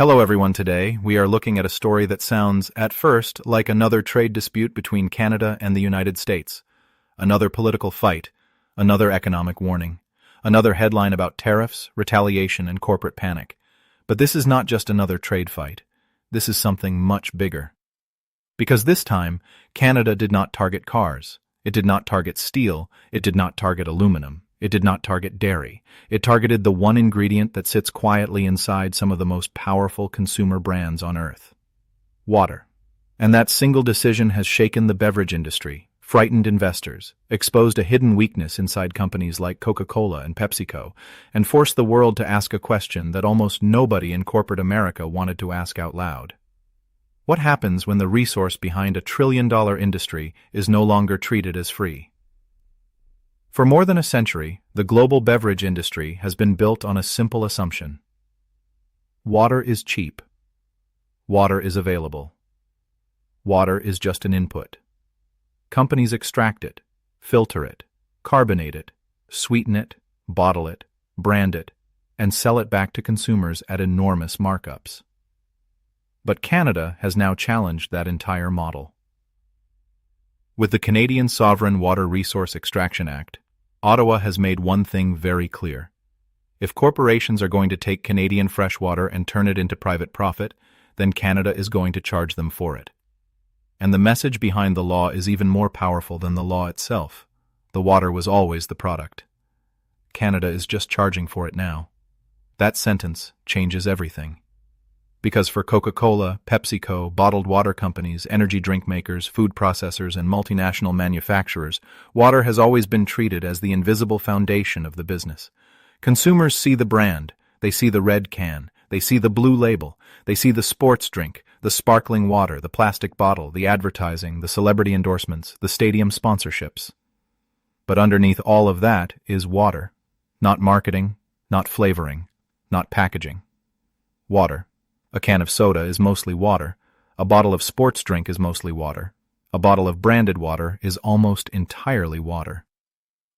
Hello everyone, today we are looking at a story that sounds, at first, like another trade dispute between Canada and the United States. Another political fight, another economic warning, another headline about tariffs, retaliation, and corporate panic. But this is not just another trade fight. This is something much bigger. Because this time, Canada did not target cars. It did not target steel. It did not target aluminum. It did not target dairy. It targeted the one ingredient that sits quietly inside some of the most powerful consumer brands on earth: water. And that single decision has shaken the beverage industry, frightened investors, exposed a hidden weakness inside companies like Coca-Cola and PepsiCo, and forced the world to ask a question that almost nobody in corporate America wanted to ask out loud. What happens when the resource behind a trillion-dollar industry is no longer treated as free? For more than a century, the global beverage industry has been built on a simple assumption. Water is cheap. Water is available. Water is just an input. Companies extract it, filter it, carbonate it, sweeten it, bottle it, brand it, and sell it back to consumers at enormous markups. But Canada has now challenged that entire model. With the Canadian Sovereign Water Resource Extraction Act, Ottawa has made one thing very clear. If corporations are going to take Canadian freshwater and turn it into private profit, then Canada is going to charge them for it. And the message behind the law is even more powerful than the law itself. The water was always the product. Canada is just charging for it now. That sentence changes everything. Because for Coca-Cola, PepsiCo, bottled water companies, energy drink makers, food processors, and multinational manufacturers, water has always been treated as the invisible foundation of the business. Consumers see the brand, they see the red can, they see the blue label, they see the sports drink, the sparkling water, the plastic bottle, the advertising, the celebrity endorsements, the stadium sponsorships. But underneath all of that is water. Not marketing, not flavoring, not packaging. Water. A can of soda is mostly water. A bottle of sports drink is mostly water. A bottle of branded water is almost entirely water.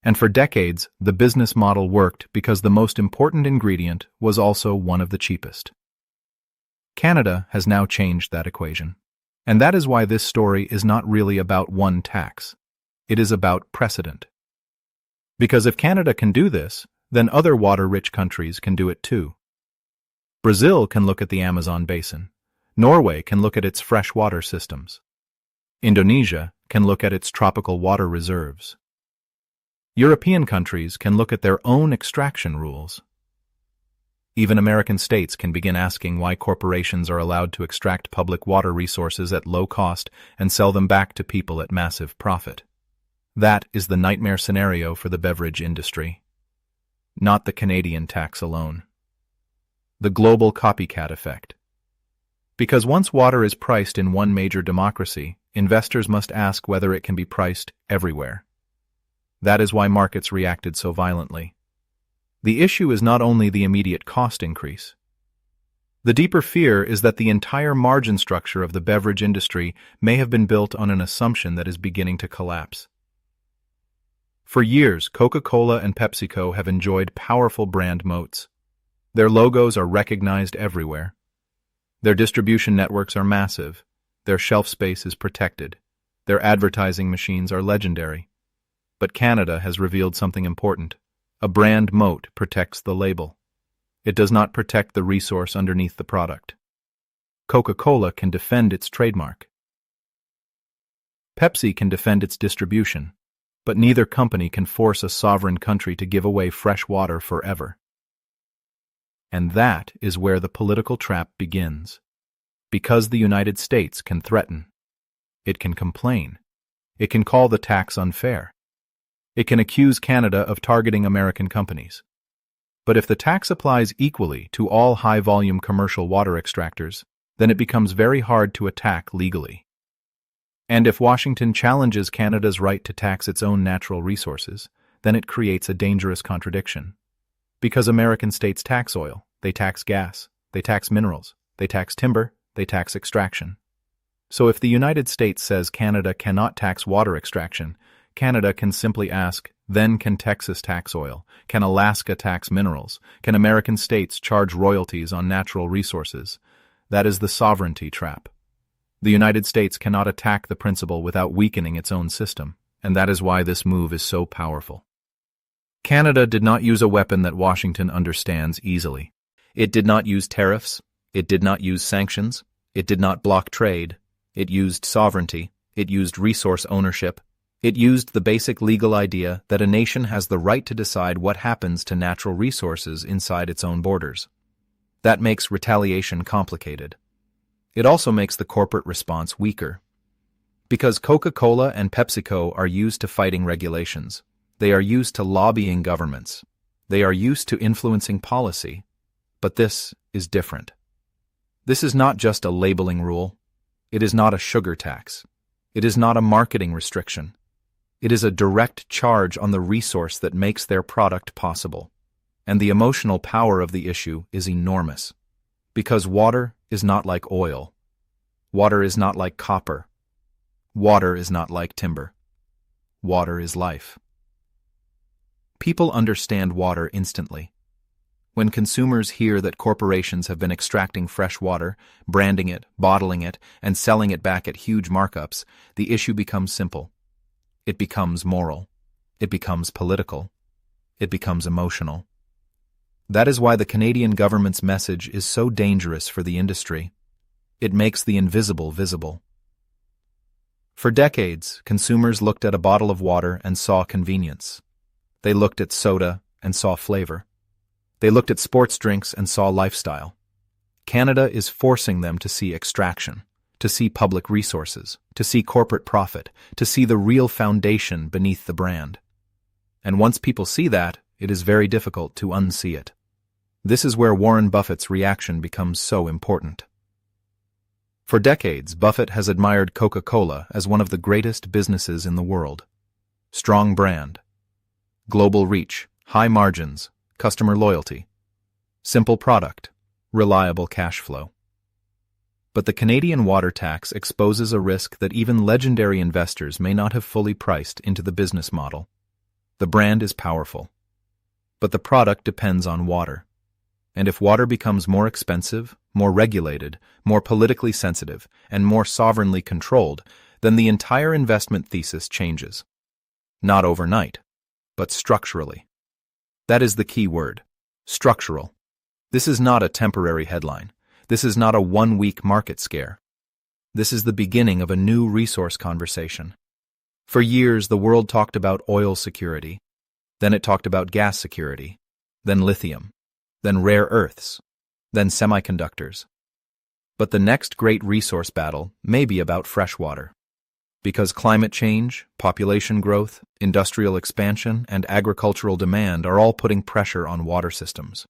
And for decades, the business model worked because the most important ingredient was also one of the cheapest. Canada has now changed that equation. And that is why this story is not really about one tax. It is about precedent. Because if Canada can do this, then other water-rich countries can do it too. Brazil can look at the Amazon basin. Norway can look at its fresh water systems. Indonesia can look at its tropical water reserves. European countries can look at their own extraction rules. Even American states can begin asking why corporations are allowed to extract public water resources at low cost and sell them back to people at massive profit. That is the nightmare scenario for the beverage industry. Not the Canadian tax alone. The global copycat effect. Because once water is priced in one major democracy, investors must ask whether it can be priced everywhere. That is why markets reacted so violently. The issue is not only the immediate cost increase. The deeper fear is that the entire margin structure of the beverage industry may have been built on an assumption that is beginning to collapse. For years, Coca-Cola and PepsiCo have enjoyed powerful brand moats. Their logos are recognized everywhere. Their distribution networks are massive. Their shelf space is protected. Their advertising machines are legendary. But Canada has revealed something important. A brand moat protects the label. It does not protect the resource underneath the product. Coca-Cola can defend its trademark. Pepsi can defend its distribution. But neither company can force a sovereign country to give away fresh water forever. And that is where the political trap begins. Because the United States can threaten. It can complain. It can call the tax unfair. It can accuse Canada of targeting American companies. But if the tax applies equally to all high-volume commercial water extractors, then it becomes very hard to attack legally. And if Washington challenges Canada's right to tax its own natural resources, then it creates a dangerous contradiction. Because American states tax oil, they tax gas, they tax minerals, they tax timber, they tax extraction. So if the United States says Canada cannot tax water extraction, Canada can simply ask, Then can Texas tax oil? Can Alaska tax minerals? Can American states charge royalties on natural resources? That is the sovereignty trap. The United States cannot attack the principle without weakening its own system, and that is why this move is so powerful. Canada did not use a weapon that Washington understands easily. It did not use tariffs. It did not use sanctions. It did not block trade. It used sovereignty. It used resource ownership. It used the basic legal idea that a nation has the right to decide what happens to natural resources inside its own borders. That makes retaliation complicated. It also makes the corporate response weaker. Because Coca-Cola and PepsiCo are used to fighting regulations. They are used to lobbying governments. They are used to influencing policy. But this is different. This is not just a labeling rule. It is not a sugar tax. It is not a marketing restriction. It is a direct charge on the resource that makes their product possible. And the emotional power of the issue is enormous. Because water is not like oil. Water is not like copper. Water is not like timber. Water is life. People understand water instantly. When consumers hear that corporations have been extracting fresh water, branding it, bottling it, and selling it back at huge markups, the issue becomes simple. It becomes moral. It becomes political. It becomes emotional. That is why the Canadian government's message is so dangerous for the industry. It makes the invisible visible. For decades, consumers looked at a bottle of water and saw convenience. They looked at soda and saw flavor. They looked at sports drinks and saw lifestyle. Canada is forcing them to see extraction, to see public resources, to see corporate profit, to see the real foundation beneath the brand. And once people see that, it is very difficult to unsee it. This is where Warren Buffett's reaction becomes so important. For decades, Buffett has admired Coca-Cola as one of the greatest businesses in the world. Strong brand, global reach, high margins, customer loyalty, simple product, reliable cash flow. But the Canadian water tax exposes a risk that even legendary investors may not have fully priced into the business model. The brand is powerful, but the product depends on water. And if water becomes more expensive, more regulated, more politically sensitive, and more sovereignly controlled, then the entire investment thesis changes. Not overnight, but structurally. That is the key word, structural. This is not a temporary headline. This is not a one-week market scare. This is the beginning of a new resource conversation. For years, the world talked about oil security. Then it talked about gas security. Then lithium. Then rare earths. Then semiconductors. But the next great resource battle may be about fresh water. Because climate change, population growth, industrial expansion, and agricultural demand are all putting pressure on water systems.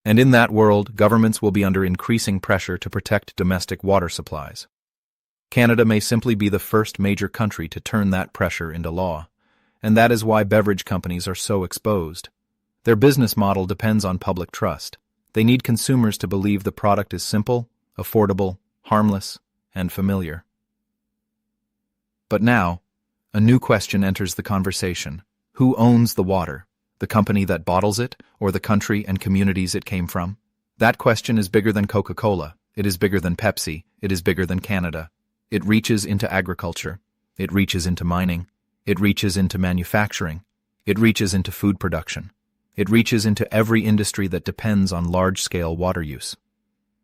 And in that world, governments will be under increasing pressure to protect domestic water supplies. Canada may simply be the first major country to turn that pressure into law, and that is why beverage companies are so exposed. Their business model depends on public trust. They need consumers to believe the product is simple, affordable, harmless, and familiar. But now, a new question enters the conversation. Who owns the water? The company that bottles it, or the country and communities it came from? That question is bigger than Coca-Cola. It is bigger than Pepsi. It is bigger than Canada. It reaches into agriculture. It reaches into mining. It reaches into manufacturing. It reaches into food production. It reaches into every industry that depends on large-scale water use.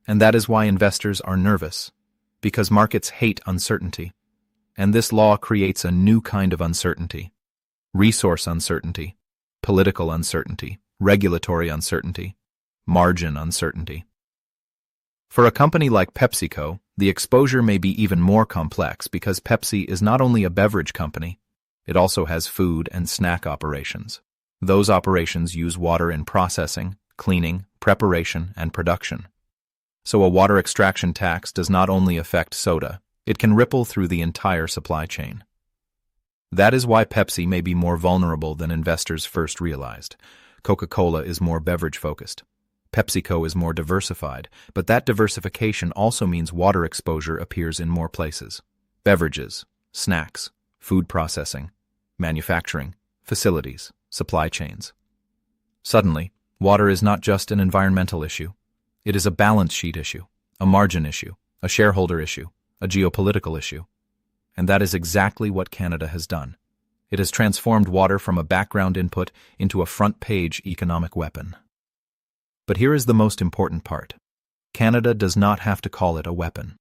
And that is why investors are nervous, because markets hate uncertainty. And this law creates a new kind of uncertainty. Resource uncertainty, political uncertainty, regulatory uncertainty, margin uncertainty. For a company like PepsiCo, the exposure may be even more complex because Pepsi is not only a beverage company, it also has food and snack operations. Those operations use water in processing, cleaning, preparation, and production. So a water extraction tax does not only affect soda, it can ripple through the entire supply chain. That is why Pepsi may be more vulnerable than investors first realized. Coca-Cola is more beverage-focused. PepsiCo is more diversified, but that diversification also means water exposure appears in more places. Beverages, snacks, food processing, manufacturing, facilities, supply chains. Suddenly, water is not just an environmental issue. It is a balance sheet issue, a margin issue, a shareholder issue, a geopolitical issue. And that is exactly what Canada has done. It has transformed water from a background input into a front-page economic weapon. But here is the most important part. Canada does not have to call it a weapon.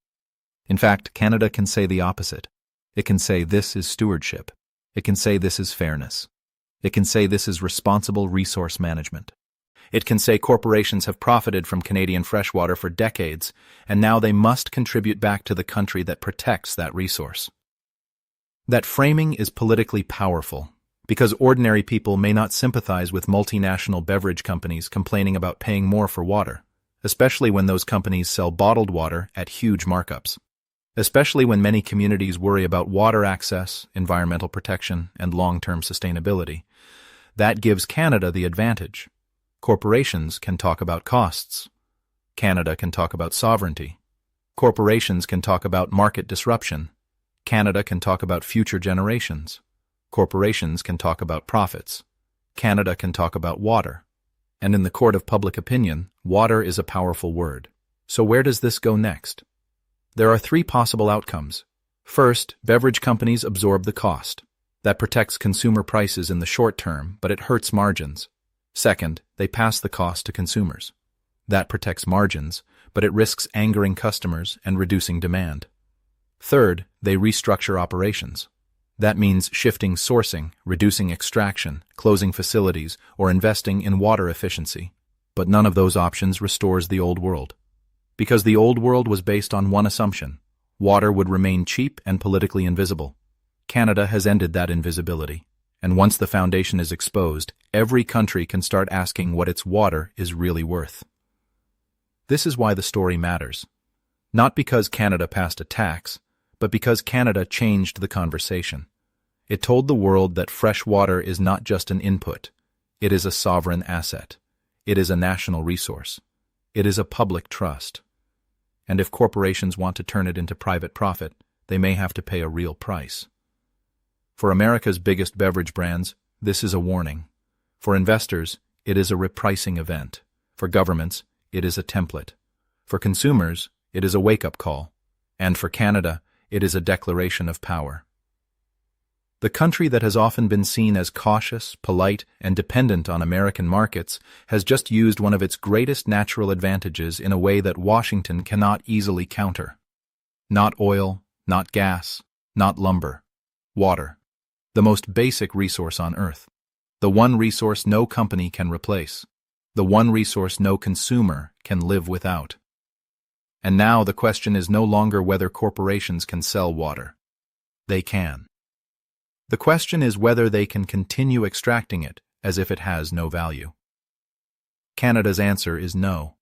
In fact, Canada can say the opposite. It can say this is stewardship. It can say this is fairness. It can say this is responsible resource management. It can say corporations have profited from Canadian freshwater for decades, and now they must contribute back to the country that protects that resource. That framing is politically powerful, because ordinary people may not sympathize with multinational beverage companies complaining about paying more for water, especially when those companies sell bottled water at huge markups. Especially when many communities worry about water access, environmental protection, and long-term sustainability. That gives Canada the advantage. Corporations can talk about costs. Canada can talk about sovereignty. Corporations can talk about market disruption. Canada can talk about future generations. Corporations can talk about profits. Canada can talk about water. And in the court of public opinion, water is a powerful word. So where does this go next? There are three possible outcomes. First, beverage companies absorb the cost. That protects consumer prices in the short term, but it hurts margins. Second, they pass the cost to consumers. That protects margins, but it risks angering customers and reducing demand. Third, they restructure operations. That means shifting sourcing, reducing extraction, closing facilities, or investing in water efficiency. But none of those options restores the old world. Because the old world was based on one assumption: water would remain cheap and politically invisible. Canada has ended that invisibility, and once the foundation is exposed, every country can start asking what its water is really worth. This is why the story matters. Not because Canada passed a tax, but because Canada changed the conversation. It told the world that fresh water is not just an input. It is a sovereign asset. It is a national resource. It is a public trust. And if corporations want to turn it into private profit, they may have to pay a real price. For America's biggest beverage brands, this is a warning. For investors, it is a repricing event. For governments, it is a template. For consumers, it is a wake-up call. And for Canada, it is a declaration of power. The country that has often been seen as cautious, polite, and dependent on American markets has just used one of its greatest natural advantages in a way that Washington cannot easily counter. Not oil, not gas, not lumber. Water. The most basic resource on Earth. The one resource no company can replace. The one resource no consumer can live without. And now the question is no longer whether corporations can sell water. They can. The question is whether they can continue extracting it as if it has no value. Canada's answer is no.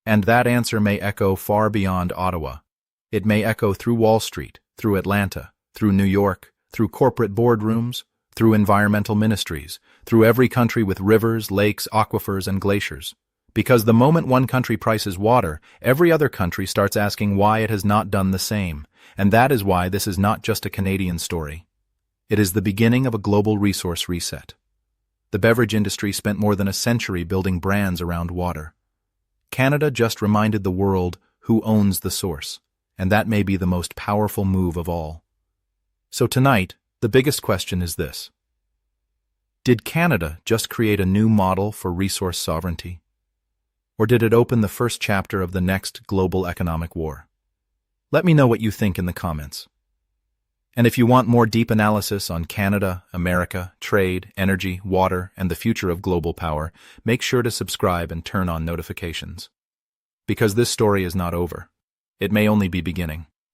And that answer may echo far beyond Ottawa. It may echo through Wall Street, through Atlanta, through New York, through corporate boardrooms, through environmental ministries, through every country with rivers, lakes, aquifers, and glaciers. Because the moment one country prices water, every other country starts asking why it has not done the same. And that is why this is not just a Canadian story. It is the beginning of a global resource reset. The beverage industry spent more than a century building brands around water. Canada just reminded the world who owns the source, and that may be the most powerful move of all. So tonight, the biggest question is this. Did Canada just create a new model for resource sovereignty? Or did it open the first chapter of the next global economic war? Let me know what you think in the comments. And if you want more deep analysis on Canada, America, trade, energy, water, and the future of global power, make sure to subscribe and turn on notifications. Because this story is not over. It may only be beginning.